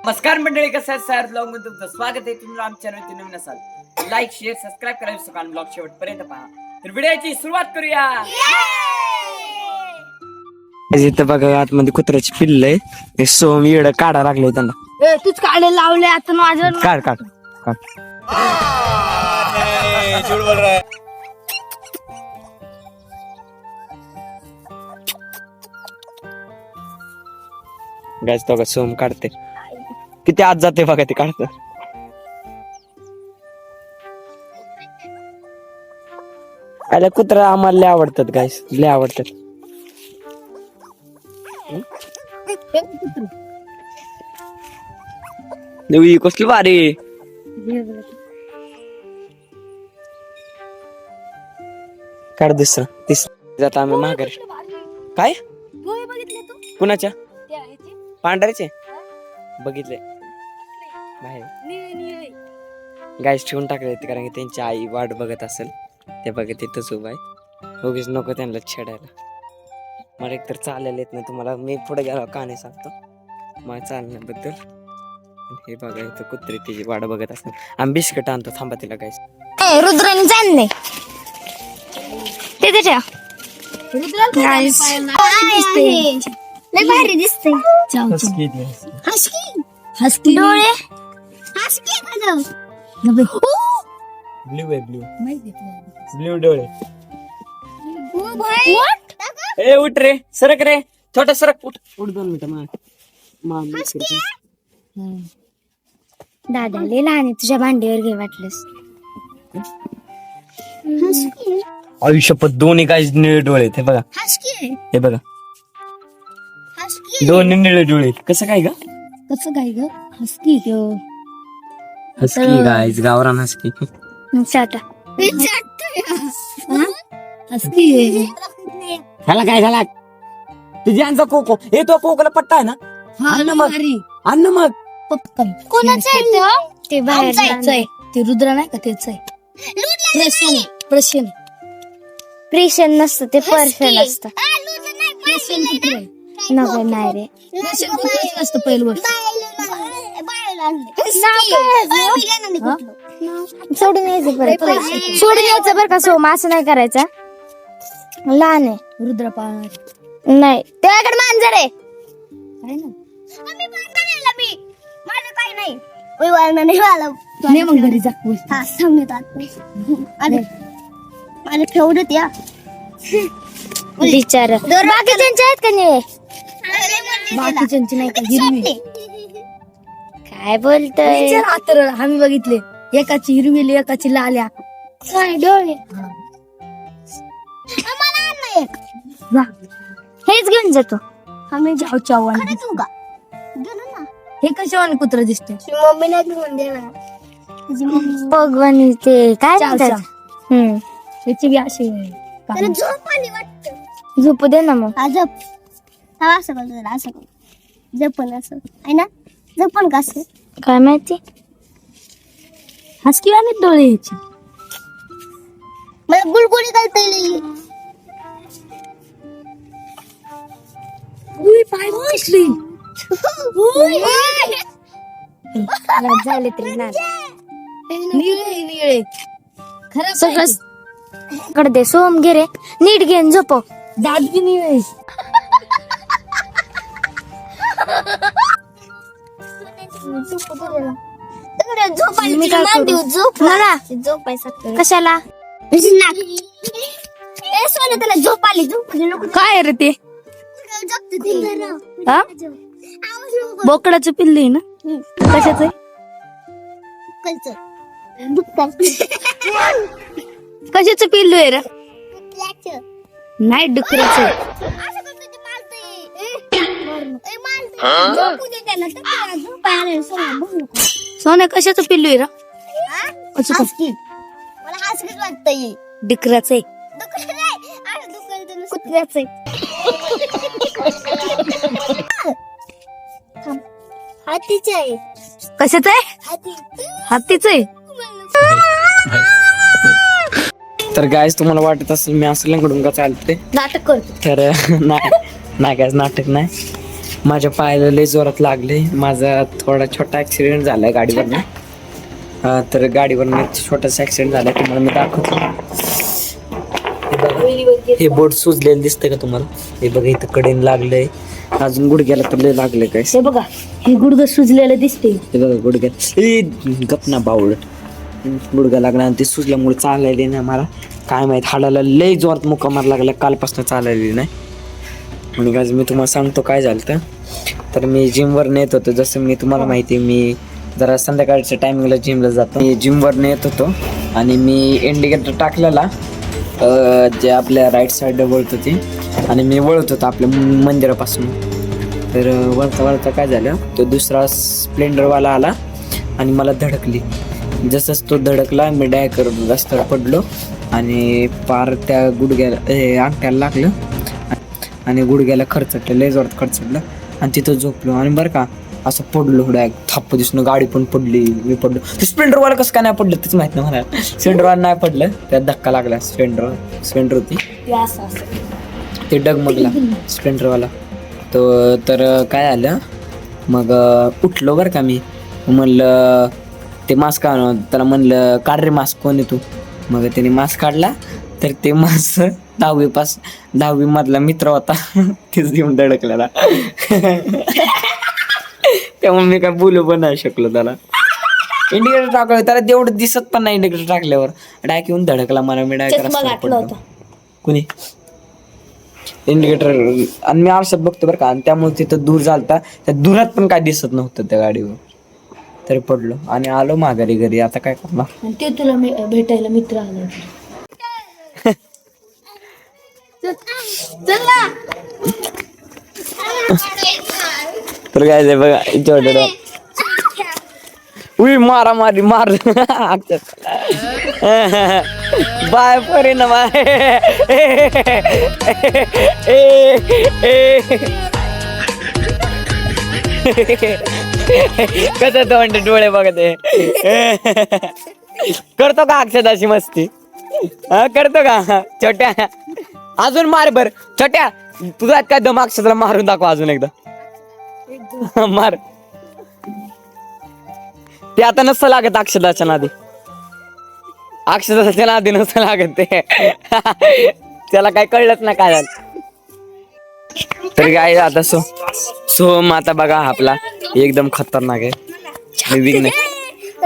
नमस्कार मंडळी, कसं आहे सर ब्लॉग मध्ये तुमचं स्वागत आहे. तुम्ही आमच्या चॅनलवरती नवीन असाल लाईक शेअर सबस्क्राईब करा. सकाळ ब्लॉग शेवटपर्यंत पहा. तर व्हिडिओची सुरुवात करूया. इथं बघा आतमध्ये कुत्र्याची पिल्ल आहे. सोम येड काढा लागले त्यांना. तूच काढे लावले आता माझ्या काढ काढ काढ. झूठ बोल रहा है. गाइस तो का सोम काढते किती आत जाते बघा ते काढत. अरे कुत्रा आम्हाला लय आवडतात गाइस, लय आवडतात. देवी कसली भारी. काढ दुसरा तिसरा जाता आम्ही माघारी. काय बघितले तू कुणाच्या पांढऱ्याचे बघितले बाहेर गाईस ठेवून टाकले कारण की त्यांची आई वाट बघत असेल. ते बघत तिथंच उभा आहे. उगीच नको त्यांना छेडायला. मला एकतर चालायला येत नाही. तुम्हाला मी पुढे गेलो का नाही सांगतो मला चालण्याबद्दल. हे बघा इथं कुत्री तिची वाट बघत असेल. आम्ही बिस्किट आणतो, थांबा तिला गाईस. रुद्राने चालले ते त्याच्या लय भारी दिसते. हस्की डोळे ब्ल्यू आहे ब्ल्यू डोळे. ए उठ रे, सरक रे, छोटा सरक. उठ 2 मिनिटं. दादा लय लहान आहे, तुझ्या भांडीवर घे वाटलंस. आयुष्यपत दोन्ही काय निळे डोळे. हे बघा, हे बघा दोन्ही निळे डोळे. कसं काय ग, कसं काय ग? हस्की तो हस्की गाईज, गावरान हस्की. चाटा हस्की. ह्याला काय झाला तुझी आणचा कोको. हे तो कोकोला पट्टा आहे ना. अन्न मग कोणाचं आहे ते? बाहेर ते रुद्र नाही का त्याच आहे. प्रेशन नसतं ते, पर्शन असतं. नको नाही रे, नसतं पहिलं गोष्ट. सोडून यायचं परत, सोडून यायचं बरं का सोम. असं नाही करायचं. लहान आहे रुद्र पाळणार नाही. त्याकडे मांजर आहे मग घरी जा. माझे फेवरेट या बिचार. बाकीच्यांचे आहेत का नाही? बाकीच्यांची नाही का हिरवी? काय बोलतोय? तर आम्ही बघितले, एकाची हिरवी एकाची लाल्या. काय डोळे. हेच घेऊन जातो आम्ही. जाऊ चाव. हे कशावाने कुत्र दिसते? मम्मी नाही घेऊन देणार. भगवान ते काय म्हणतात. त्याची बी अशी झोप आली वाटत. झोपू दे ना मग. असं करतो असं जपण असं आहे ना. जपण कसं काय माहिती. हसकी वाले डोळे याची. मला गुळगुळी घालता झाले तरी निळे खरं सगळं कडे दे. सोम घे रे, नीट घेऊन झोपव. दात बी निळे. कशाला त्याला झोप आली. काय रे ते? बोकडाचं पिल्ल आहे ना. कशाच आहे? कशाचं पिल्लू आहे रे? नाही डुकराचं. सोन्या कशाचं पिल्लू आहे रे? डुकराच आहे. कुत्र्याच आहे. हातीच आहे. कशाच आहे? हातीच आहे. तर गाईज तुम्हाला वाटत असेल मी असं लंगडून का चालते नाटक करतो. तर नाही काय नाटक नाही. माझ्या पायाला लय जोरात लागले. माझा थोडा छोटा ऍक्सिडेंट झालाय गाडीवरनं. तर गाडीवरनं छोटासा ऍक्सिडेंट झालाय, तुम्हाला मी दाखवतो. हे बोट सुजलेलं दिसतंय का तुम्हाला? हे बघा इथं कडेन लागलंय, अजून गुडघ्याला तर लय लागलंय काय. हे बघा, हे गुडघं सुजलेलं दिसते. हे बघा गुडघ्यात गपना बावळट गुडघा लागला आणि ते सुजल्यामुळे चालायला नाही मला. काय माहित, हाडाला लय जोरात मुका मार लागला, कालपासून चालायली नाही. आणि आज मी तुम्हाला सांगतो काय झालं. तर मी जिमवर नेत होतो, जसं मी तुम्हाला माहिती मी जरा संध्याकाळच्या टायमिंगला जिमला जातो. मी जिमवर नेत होतो आणि मी इंडिकेटर टाकलेला जे आपल्या राईट साईड वळत होती आणि मी वळत होतो आपल्या मंदिरापासून. तर वळता वळता काय झालं, तो दुसरा स्प्लेंडरवाला आला आणि मला धडकली. जसंच तो धडकला मी डायकर रस्त्यावर पडलो आणि पार त्या गुडघ्याला अंगठ्याला लागलं आणि गुडघ्याला खरचटलं, लय जोरात खरचटलं आणि तिथं झोपलो. आणि बरं का असं पडलो, थाप दिसणं, गाडी पण पडली, मी पडलो. ते स्प्लेंडरवाला कसं काय नाही पडलं तेच माहित नाही मला. स्प्लेंडरवाला नाही पडलं, त्यात धक्का लागला. स्प्लेंडर होती ते डगमगला स्प्लेंडरवाला तो. तर काय आलं मग, उठलो बरं का मी. म्हणलं ते मास्क आण, त्याला म्हणलं काढ रे मास्क, कोण आहे तू? मग त्याने मास्क काढला. तर ते मास्क 10वी मधला मित्र होता तेच घेऊन धडकलेला. त्यामुळे मी काय बोलू पण नाही शकलो त्याला. इंडिकेटर टाकलं त्याला तेवढं दिसत पण नाही. इंडिकेटर टाकल्यावर डायरेक्ट येऊन धडकला मला. मी डायरेक्ट कुणी इंडिकेटर आणि मी आरशात बघतो बरं का, आणि त्यामुळे तिथं दूर झालता, त्या दुरात पण काय दिसत नव्हतं त्या गाडीवर. तरी पडलो आणि आलो माघारी घरी. आता काय करणार? ते तुला भेटायला मित्र आला. तर काय बघा छोटा उई मारामारी मार बाय परे ना बाय. कसं तोंड डोळे बघते. करतो का अक्षदाची मस्ती? करतो का छोट्या? अजून मार बर छोट्या, तुझा काय दम अक्षदाला मारून दाखव अजून एकदा. मार. ते आता नसतं लागत अक्षदाच्या नादी, अक्षदाच्या नादी नसतं लागत ते. त्याला काय कळलंच ना काय झालं. तर काय आता सोहम आता बघा आपला एकदम खतरनाक आहे. विघ्न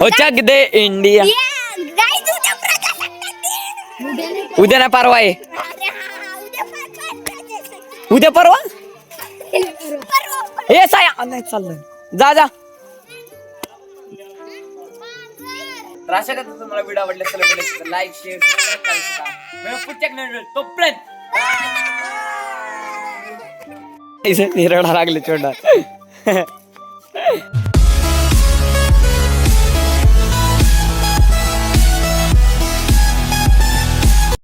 हो चक दे इंडिया. उद्या ना परवा आहे. उद्या परवा हे साया नाही चाललं. जा जा. तर अशा का तुम्हाला व्हिडिओ आवडला लाईक शेअर तोपर्यंत रडा लागले छोटा.